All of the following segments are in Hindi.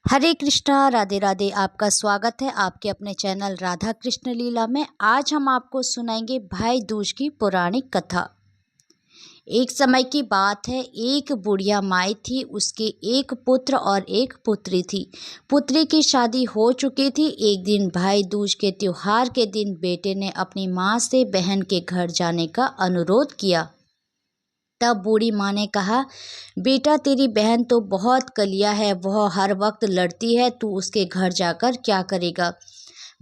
हरे कृष्णा, राधे राधे। आपका स्वागत है आपके अपने चैनल राधा कृष्ण लीला में। आज हम आपको सुनाएंगे भाई दूज की पौराणिक कथा। एक समय की बात है, एक बुढ़िया माई थी। उसके एक पुत्र और एक पुत्री थी। पुत्री की शादी हो चुकी थी। एक दिन भाई दूज के त्योहार के दिन बेटे ने अपनी माँ से बहन के घर जाने का अनुरोध किया। तब बूढ़ी माँ ने कहा, बेटा तेरी बहन तो बहुत कलिया है, वह हर वक्त लड़ती है, तू उसके घर जाकर क्या करेगा।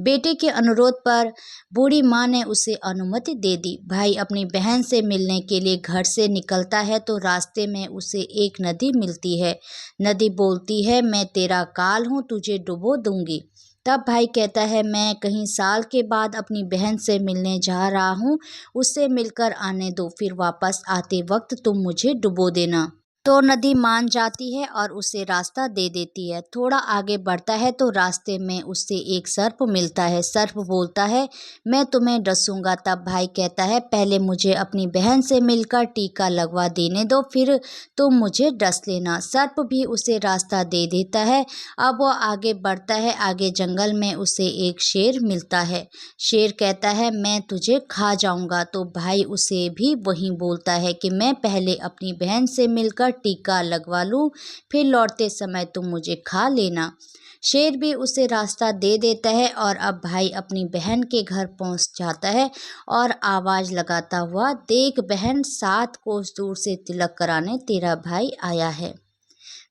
बेटे के अनुरोध पर बूढ़ी माँ ने उसे अनुमति दे दी। भाई अपनी बहन से मिलने के लिए घर से निकलता है तो रास्ते में उसे एक नदी मिलती है। नदी बोलती है, मैं तेरा काल हूँ, तुझे डुबो दूंगी। तब भाई कहता है, मैं कहीं साल के बाद अपनी बहन से मिलने जा रहा हूँ, उससे मिलकर आने दो, फिर वापस आते वक्त तुम मुझे डुबो देना। तो नदी मान जाती है और उसे रास्ता दे देती है। थोड़ा आगे बढ़ता है तो रास्ते में उससे एक सर्प मिलता है। सर्प बोलता है, मैं तुम्हें डसूंगा। तब भाई कहता है, पहले मुझे अपनी बहन से मिलकर टीका लगवा देने दो, फिर तुम मुझे डस लेना। सर्प भी उसे रास्ता दे देता है। अब वो आगे बढ़ता है। आगे जंगल में उसे एक शेर मिलता है। शेर कहता है, मैं तुझे खा जाऊंगा। तो भाई उसे भी वही बोलता है कि मैं पहले अपनी बहन से मिलकर टीका लगवा लूं, फिर लौटते समय तुम मुझे खा लेना। शेर भी उसे रास्ता दे देता है और अब भाई अपनी बहन के घर पहुंच जाता है और आवाज लगाता हुआ, देख बहन, 7 कोस दूर से तिलक कराने तेरा भाई आया है।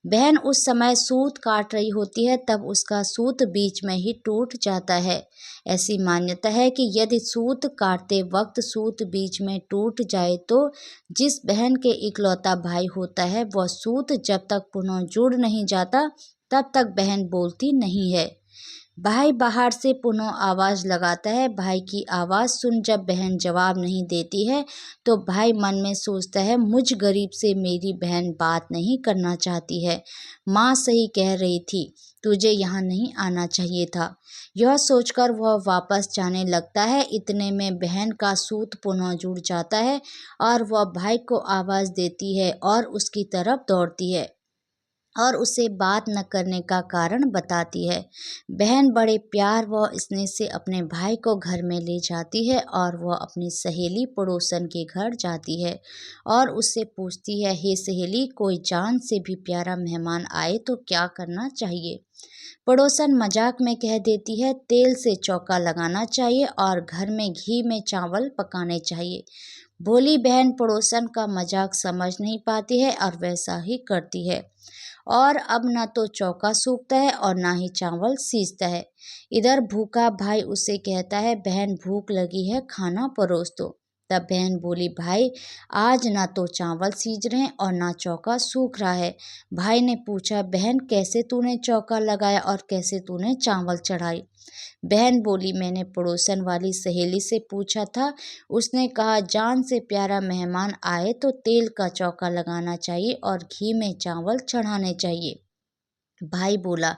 बहन उस समय सूत काट रही होती है, तब उसका सूत बीच में ही टूट जाता है। ऐसी मान्यता है कि यदि सूत काटते वक्त सूत बीच में टूट जाए तो जिस बहन के इकलौता भाई होता है वह सूत जब तक पुनः जुड़ नहीं जाता तब तक बहन बोलती नहीं है। भाई बाहर से पुनः आवाज़ लगाता है। भाई की आवाज़ सुन जब बहन जवाब नहीं देती है तो भाई मन में सोचता है, मुझ गरीब से मेरी बहन बात नहीं करना चाहती है। माँ सही कह रही थी, तुझे यहाँ नहीं आना चाहिए था। यह सोचकर वह वापस जाने लगता है। इतने में बहन का सूत पुनः जुड़ जाता है और वह भाई को आवाज़ देती है और उसकी तरफ दौड़ती है और उसे बात न करने का कारण बताती है। बहन बड़े प्यार व स्नेह से अपने भाई को घर में ले जाती है और वह अपनी सहेली पड़ोसन के घर जाती है और उससे पूछती है, हे सहेली, कोई जान से भी प्यारा मेहमान आए तो क्या करना चाहिए। पड़ोसन मजाक में कह देती है, तेल से चौका लगाना चाहिए और घर में घी में चावल पकाने चाहिए। भोली बहन पड़ोसन का मजाक समझ नहीं पाती है और वैसा ही करती है और अब ना तो चौका सूखता है और ना ही चावल सीजता है। इधर भूखा भाई उसे कहता है, बहन भूख लगी है, खाना परोस दो। तब बहन बोली, भाई आज ना तो चावल सीज रहे हैं और ना चौका सूख रहा है। भाई ने पूछा, बहन कैसे तूने चौका लगाया और कैसे तूने चावल चढ़ाई। बहन बोली, मैंने पड़ोसन वाली सहेली से पूछा था, उसने कहा जान से प्यारा मेहमान आए तो तेल का चौका लगाना चाहिए और घी में चावल चढ़ाने चाहिए। भाई बोला,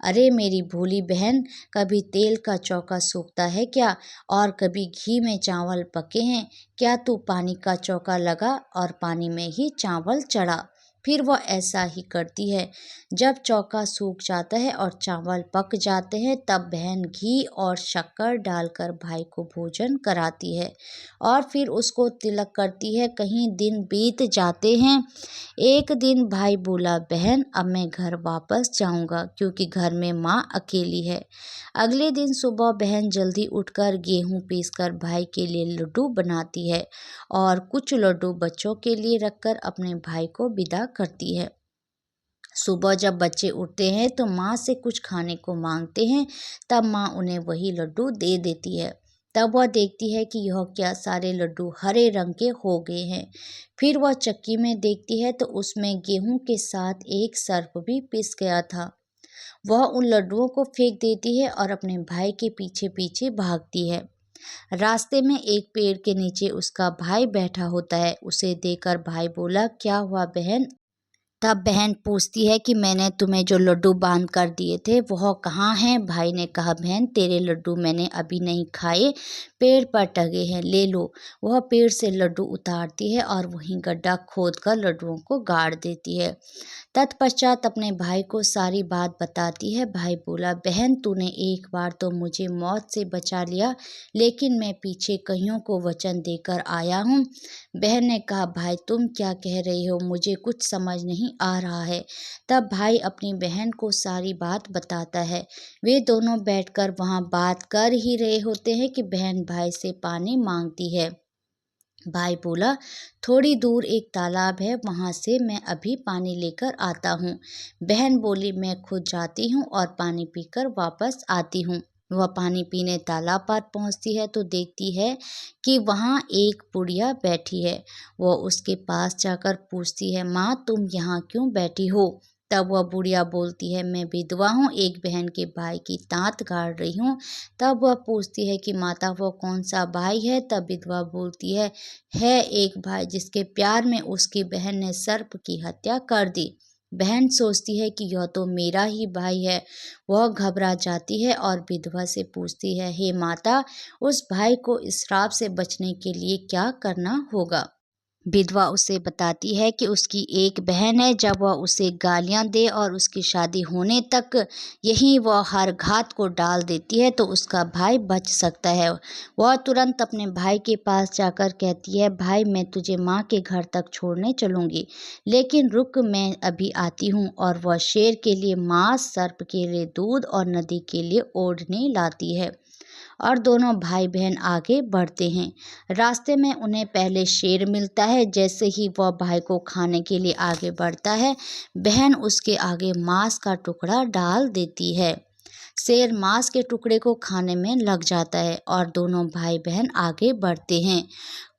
अरे मेरी भोली बहन, कभी तेल का चौका सूखता है क्या और कभी घी में चावल पके हैं। क्या तू पानी का चौका लगा और पानी में ही चावल चढ़ा। फिर वह ऐसा ही करती है। जब चौका सूख जाता है और चावल पक जाते हैं तब बहन घी और शक्कर डालकर भाई को भोजन कराती है और फिर उसको तिलक करती है। कहीं दिन बीत जाते हैं। एक दिन भाई बोला, बहन अब मैं घर वापस जाऊंगा क्योंकि घर में माँ अकेली है। अगले दिन सुबह बहन जल्दी उठकर गेहूं पीसकर भाई के लिए लड्डू बनाती है और कुछ लड्डू बच्चों के लिए रखकर अपने भाई को विदा करती है। सुबह जब बच्चे उठते हैं तो माँ से कुछ खाने को मांगते हैं, तब माँ उन्हें वही लड्डू दे देती है। तब वह देखती है कि यह क्या, सारे लड्डू हरे रंग के हो गए हैं। फिर वह चक्की में देखती है तो उसमें गेहूं के साथ एक सर्प भी पिस गया था। वह उन लड्डुओं को फेंक देती है और अपने भाई के पीछे पीछे भागती है। रास्ते में एक पेड़ के नीचे उसका भाई बैठा होता है। उसे देखकर भाई बोला, क्या हुआ बहन। तब बहन पूछती है कि मैंने तुम्हें जो लड्डू बांध कर दिए थे वह कहाँ हैं। भाई ने कहा, बहन तेरे लड्डू मैंने अभी नहीं खाए, पेड़ पर टंगे हैं, ले लो। वह पेड़ से लड्डू उतारती है और वहीं गड्ढा खोदकर लड्डुओं को गाड़ देती है। तत्पश्चात अपने भाई को सारी बात बताती है। भाई बोला, बहन तूने एक बार तो मुझे मौत से बचा लिया, लेकिन मैं पीछे कईयों को वचन देकर आया हूँ। बहन ने कहा, भाई तुम क्या कह रही हो, मुझे कुछ समझ नहीं आ रहा है। तब भाई अपनी बहन को सारी बात बताता है। वे दोनों बैठकर वहाँ बात कर ही रहे होते हैं कि बहन भाई से पानी मांगती है। भाई बोला, थोड़ी दूर एक तालाब है, वहाँ से मैं अभी पानी लेकर आता हूँ। बहन बोली, मैं खुद जाती हूँ और पानी पीकर वापस आती हूँ। वह पानी पीने तालाब पर पहुँचती है तो देखती है कि वहाँ एक बुढ़िया बैठी है। वह उसके पास जाकर पूछती है, माँ तुम यहाँ क्यों बैठी हो? तब वह बुढ़िया बोलती है, मैं विधवा हूँ, एक बहन के भाई की तांत गाड़ रही हूँ। तब वह पूछती है कि माता वो कौन सा भाई है? तब विधवा बोलती है एक भाई जिसके प्यार में उसकी बहन ने सर्प की हत्या कर दी। बहन सोचती है कि यह तो मेरा ही भाई है। वह घबरा जाती है और विधवा से पूछती है, हे माता, उस भाई को इस श्राप से बचने के लिए क्या करना होगा? विधवा उसे बताती है कि उसकी एक बहन है, जब वह उसे गालियां दे और उसकी शादी होने तक यही वह हर घात को डाल देती है तो उसका भाई बच सकता है। वह तुरंत अपने भाई के पास जाकर कहती है, भाई मैं तुझे माँ के घर तक छोड़ने चलूँगी, लेकिन रुक, मैं अभी आती हूँ। और वह शेर के लिए मांस, सर्प के लिए दूध और नदी के लिए ओढ़नी लाती है और दोनों भाई बहन आगे बढ़ते हैं। रास्ते में उन्हें पहले शेर मिलता है। जैसे ही वह भाई को खाने के लिए आगे बढ़ता है, बहन उसके आगे मांस का टुकड़ा डाल देती है। शेर मांस के टुकड़े को खाने में लग जाता है और दोनों भाई बहन आगे बढ़ते हैं।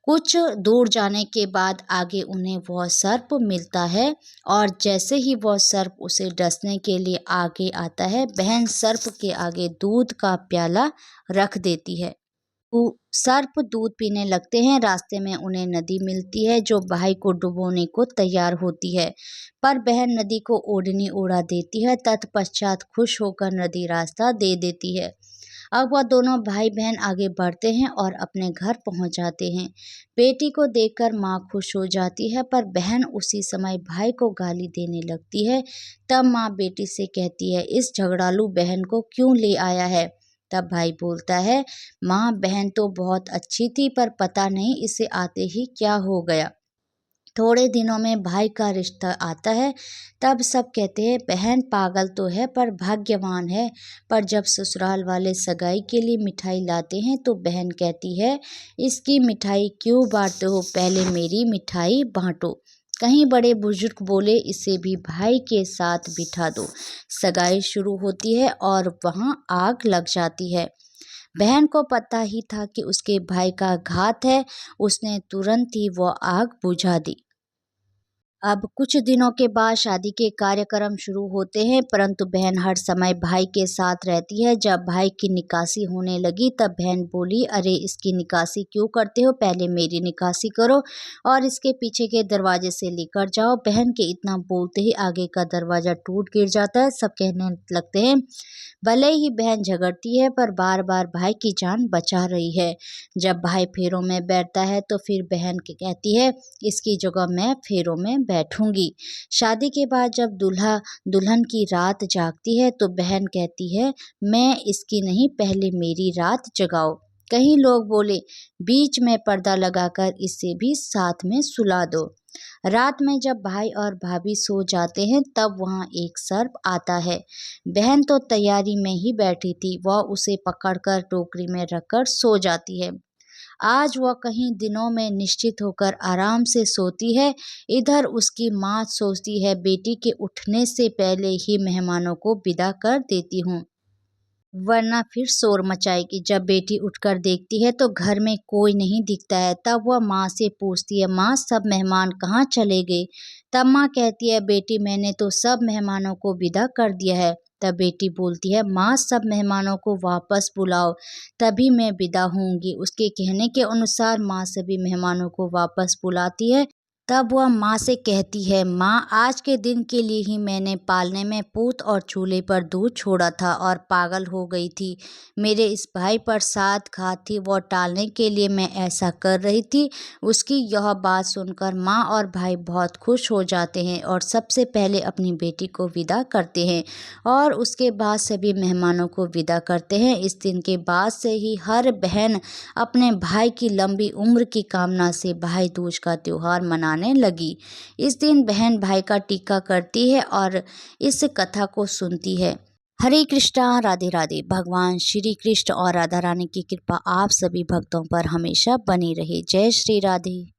कुछ दूर जाने के बाद आगे उन्हें वह सर्प मिलता है और जैसे ही वह सर्प उसे डसने के लिए आगे आता है, बहन सर्प के आगे दूध का प्याला रख देती है। सर्प दूध पीने लगते हैं। रास्ते में उन्हें नदी मिलती है जो भाई को डुबोने को तैयार होती है, पर बहन नदी को ओढ़नी उड़ा देती है। तत्पश्चात खुश होकर नदी रास्ता दे देती है। अब वह दोनों भाई बहन आगे बढ़ते हैं और अपने घर पहुंच जाते हैं। बेटी को देखकर माँ खुश हो जाती है, पर बहन उसी समय भाई को गाली देने लगती है। तब माँ बेटी से कहती है, इस झगड़ालू बहन को क्यों ले आया है? तब भाई बोलता है, माँ बहन तो बहुत अच्छी थी, पर पता नहीं इसे आते ही क्या हो गया। थोड़े दिनों में भाई का रिश्ता आता है। तब सब कहते हैं, बहन पागल तो है पर भाग्यवान है। पर जब ससुराल वाले सगाई के लिए मिठाई लाते हैं तो बहन कहती है, इसकी मिठाई क्यों बांटते हो, पहले मेरी मिठाई बांटो। कहीं बड़े बुजुर्ग बोले, इसे भी भाई के साथ बिठा दो। सगाई शुरू होती है और वहाँ आग लग जाती है। बहन को पता ही था कि उसके भाई का घात है। उसने तुरंत ही वो आग बुझा दी। अब कुछ दिनों के बाद शादी के कार्यक्रम शुरू होते हैं, परंतु बहन हर समय भाई के साथ रहती है। जब भाई की निकासी होने लगी तब बहन बोली, अरे इसकी निकासी क्यों करते हो, पहले मेरी निकासी करो और इसके पीछे के दरवाजे से लेकर जाओ। बहन के इतना बोलते ही आगे का दरवाजा टूट गिर जाता है। सब कहने लगते हैं, भले ही बहन झगड़ती है पर बार बार भाई की जान बचा रही है। जब भाई फेरों में बैठता है तो फिर बहन कहती है, इसकी जगह मैं फेरों में बैठूंगी। शादी के बाद जब दूल्हा दुल्हन की रात जागती है तो बहन कहती है, मैं इसकी नहीं, पहले मेरी रात जगाओ। कहीं लोग बोले, बीच में पर्दा लगाकर इसे भी साथ में सुला दो। रात में जब भाई और भाभी सो जाते हैं तब वहाँ एक सर्प आता है। बहन तो तैयारी में ही बैठी थी, वह उसे पकड़कर टोकरी में रखकर सो जाती है। आज वह कहीं दिनों में निश्चित होकर आराम से सोती है। इधर उसकी माँ सोचती है, बेटी के उठने से पहले ही मेहमानों को विदा कर देती हूँ, वरना फिर शोर मचाएगी। जब बेटी उठकर देखती है तो घर में कोई नहीं दिखता है। तब वह माँ से पूछती है, माँ सब मेहमान कहाँ चले गए? तब माँ कहती है, बेटी मैंने तो सब मेहमानों को विदा कर दिया है। तब बेटी बोलती है, माँ सब मेहमानों को वापस बुलाओ, तभी मैं विदा होंगी। उसके कहने के अनुसार माँ सभी मेहमानों को वापस बुलाती है तब वह माँ से कहती है, माँ, आज के दिन के लिए ही मैंने पालने में पूत और चूल्हे पर दूध छोड़ा था और पागल हो गई थी। मेरे इस भाई पर साथ घात थी, वो टालने के लिए मैं ऐसा कर रही थी। उसकी यह बात सुनकर माँ और भाई बहुत खुश हो जाते हैं और सबसे पहले अपनी बेटी को विदा करते हैं और उसके बाद सभी मेहमानों को विदा करते हैं। इस दिन के बाद से ही हर बहन अपने भाई की लंबी उम्र की कामना से भाई दूज का त्योहार मनाने लगी। इस दिन बहन भाई का टीका करती है और इस कथा को सुनती है। हरे कृष्णा, राधे राधे। भगवान श्री कृष्ण और राधा रानी की कृपा आप सभी भक्तों पर हमेशा बनी रहे। जय श्री राधे।